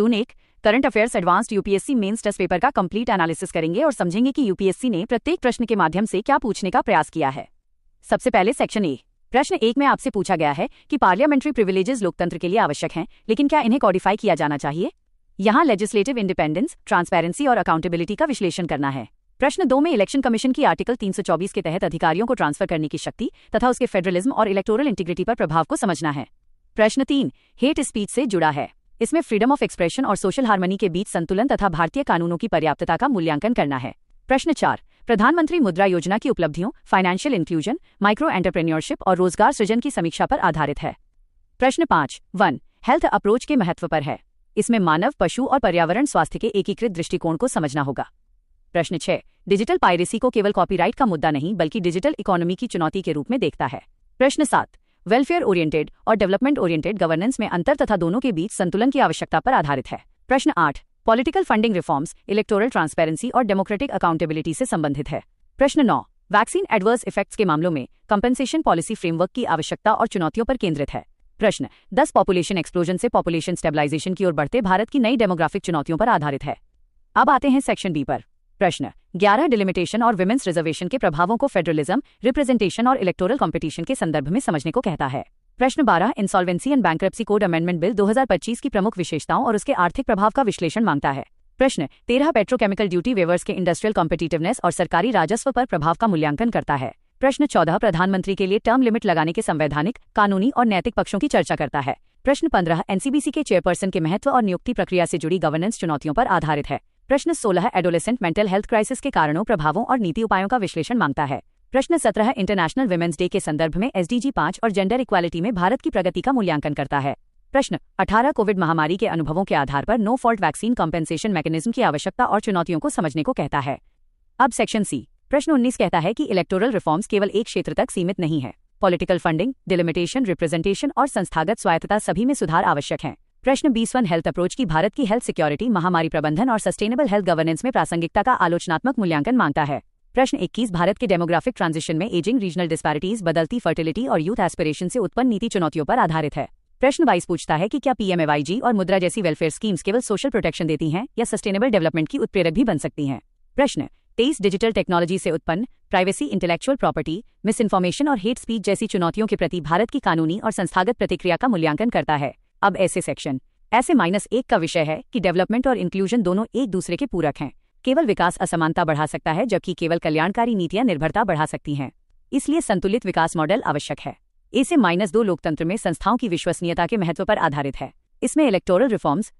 जून 1 current affairs advanced UPSC mains test paper का complete analysis करेंगे और समझेंगे कि यूपीएससी ने प्रत्येक प्रश्न के माध्यम से क्या पूछने का प्रयास किया है। सबसे पहले सेक्शन ए। प्रश्न 1 में आपसे पूछा गया है कि पार्लियामेंट्री प्रिविलेजेस लोकतंत्र के लिए आवश्यक हैं, लेकिन क्या इन्हें कॉडिफाई किया जाना चाहिए। यहाँ लेजिस्लेटिव इंडिपेंडेंस, ट्रांसपेरेंसी और अकाउंटेबिलिटी का विश्लेषण करना है। प्रश्न 2 में इलेक्शन कमीशन की आर्टिकल 324 के तहत अधिकारियों को ट्रांसफर करने की शक्ति तथा उसके फेडरलिज्म और इलेक्टोरल इंटीग्रिटी पर प्रभाव को समझना है। प्रश्न 3 हेट स्पीच से जुड़ा है। इसमें फ्रीडम ऑफ एक्सप्रेशन और सोशल हार्मनी के बीच संतुलन तथा भारतीय कानूनों की पर्याप्तता का मूल्यांकन करना है। प्रश्न 4 प्रधानमंत्री मुद्रा योजना की उपलब्धियों, फाइनेंशियल इंक्लूजन, माइक्रो एंटरप्रेन्योरशिप और रोजगार सृजन की समीक्षा पर आधारित है। प्रश्न 5 1 हेल्थ अप्रोच के महत्व पर है। इसमें मानव, पशु और पर्यावरण स्वास्थ्य के एकीकृत दृष्टिकोण को समझना होगा। प्रश्न 6 डिजिटल पायरेसी को केवल कॉपीराइट का मुद्दा नहीं बल्कि डिजिटल इकोनॉमी की चुनौती के रूप में देखता है। प्रश्न 7 वेलफेयर ओरिएंटेड और डेवलपमेंट ओरिएंटेड गवर्नेंस में अंतर तथा दोनों के बीच संतुलन की आवश्यकता पर आधारित है। प्रश्न 8 political funding reforms, electoral transparency और डेमोक्रेटिक अकाउंटेबिलिटी से संबंधित है। प्रश्न 9 वैक्सीन एडवर्स इफेक्ट्स के मामलों में कंपेंसेशन पॉलिसी फ्रेमवर्क की आवश्यकता और चुनौतियों पर केंद्रित है। प्रश्न 10 पॉपुलेशन एक्सप्लोजन से पॉपुलेशन स्टेबलाइजेशन की ओर बढ़ते भारत की नई डेमोग्राफिक चुनौतियों पर आधारित है। अब आते हैं सेक्शन बी पर। प्रश्न 11 डिलिमिटेशन और विमेंस रिजर्वेशन के प्रभावों को फेडरलिज्म, रिप्रेजेंटेशन और इलेक्टोरल कंपटीशन के संदर्भ में समझने को कहता है। प्रश्न 12 insolvency and bankruptcy code amendment bill 2025 की प्रमुख विशेषताओं और उसके आर्थिक प्रभाव का विश्लेषण मांगता है। प्रश्न 13 पेट्रोकेमिकल ड्यूटी वेवर्स के इंडस्ट्रियल कॉम्पिटिटिवनेस और सरकारी राजस्व पर प्रभाव का मूल्यांकन करता है। प्रश्न 14 प्रधानमंत्री के लिए टर्म लिमिट लगाने के संवैधानिक, कानूनी और नैतिक पक्षों की चर्चा करता है। प्रश्न 15 एनसीबीसी के चेयरपर्सन के महत्व और नियुक्ति प्रक्रिया से जुड़ी गवर्नेंस चुनौतियों पर आधारित है। प्रश्न 16 एडोलेसेंट मेंटल हेल्थ क्राइसिस के कारणों, प्रभावों और नीति उपायों का विश्लेषण मांगता है। प्रश्न 17 इंटरनेशनल विमेंस डे के संदर्भ में एसडीजी 5 और जेंडर इक्वालिटी में भारत की प्रगति का मूल्यांकन करता है। प्रश्न 18 कोविड महामारी के अनुभवों के आधार पर no fault vaccine compensation mechanism की आवश्यकता और चुनौतियों को समझने को कहता है। अब सेक्शन सी। प्रश्न 19 कहता है कि इलेक्टोरल रिफॉर्म्स केवल एक क्षेत्र तक सीमित नहीं है। पॉलिटिकल फंडिंग, डिलिमिटेशन, रिप्रेजेंटेशन और संस्थागत स्वायत्तता सभी में सुधार आवश्यक है। प्रश्न 20 हेल्थ अप्रोच की भारत की हेल्थ सिक्योरिटी, महामारी प्रबंधन और सस्टेनेबल हेल्थ गवर्नेंस में प्रासंगिकता का आलोचनात्मक मूल्यांकन मांगता है। प्रश्न 21 भारत के डेमोग्राफिक ट्रांजिशन में एजिंग, रीजनल डिस्पैरिटीज, बदलती फर्टिलिटी और यूथ एस्पिरेशन से उत्पन्न नीति चुनौतियों पर आधारित है। प्रश्न 22 पूछता है कि क्या पीएमएवाईजी और मुद्रा जैसी वेलफेयर स्कीम्स केवल सोशल प्रोटेक्शन देती हैं या सस्टेनेबल डेवलपमेंट की उत्प्रेरक भी बन सकती हैं। प्रश्न 23 डिजिटल टेक्नोलॉजी से उत्पन्न privacy, intellectual property, miss information और हेट स्पीच जैसी चुनौतियों के प्रति भारत की कानूनी और संस्थागत प्रतिक्रिया का मूल्यांकन करता है। अब ऐसे सेक्शन ऐसे -1 का विषय है कि डेवलपमेंट और इंक्लूजन दोनों एक दूसरे के पूरक हैं। केवल विकास असमानता बढ़ा सकता है जबकि केवल कल्याणकारी नीतियां निर्भरता बढ़ा सकती हैं। इसलिए संतुलित विकास मॉडल आवश्यक है। ऐसे -2 लोकतंत्र में संस्थाओं की विश्वसनीयता के महत्व पर आधारित है। इसमें इलेक्टोरल रिफॉर्म्स,